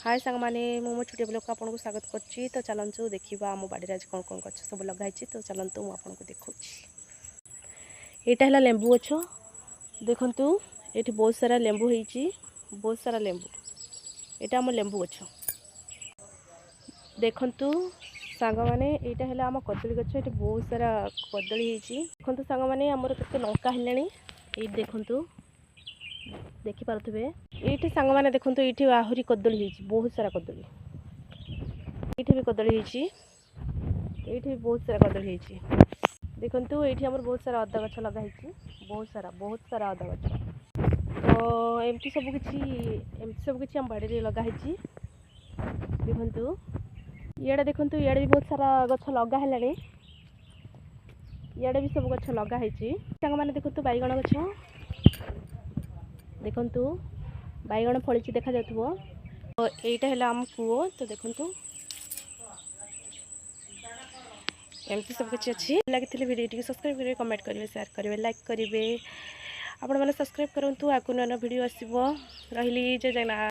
हाय सांग माने मो छोटे ब्लॉग आपन को स्वागत करछि। तो चलंतु देखिबा आम बाड़ी आज कौन कौन गछ सब लगाई तो चलंतु मु आपन को देखौछि। एटा हला लेंबू गछ देखंतु एठी बहुत सारा लेंबू ହେଇछि, बहुत सारा लेंबू। एटा हम लेंबू गछ देखंतु सांग माने एटा हला हम कदली गछ। एठी बहुत सारा कदली ହେଇछि। देखंतु सांग माने हमर केते लंका हेलाणी ए देखंतु देखि पारथबे। एठी सांग माने देखंतु एठी आहुरी कदली ହେଇछि, बहुत सारा कदली। एठी भी कदली ହେଇछि, एठी बहुत सारा कदली ହେଇछि। देखंतु एठी हमर बहुत सारा अदा गछ लगा ହେଇछि, बहुत सारा अदा गछ। तो एमती सब किछि हम बाड़ी रे लगा ହେଇछि। देखंतु इयाडे भी बहुत सारा गछ लगा हेलाणी। इयाडे भी सब गछ लगा ହେଇछि। सांग माने देखंतु बाईगण गछ देखंतु बाईगण फळिछि देखा जातबो। तो एटा हला हम कुओ। तो देखंतु एमती सब किछि अछि। लागिथिले वीडियो टी सब्सक्राइब करिवे, कमेंट करिवे, शेयर करिवे, लाइक करिवे। आपण माने सब्सक्राइब करंतु आकु नन वीडियो आसीबो। रहिली जय जगन्नाथ।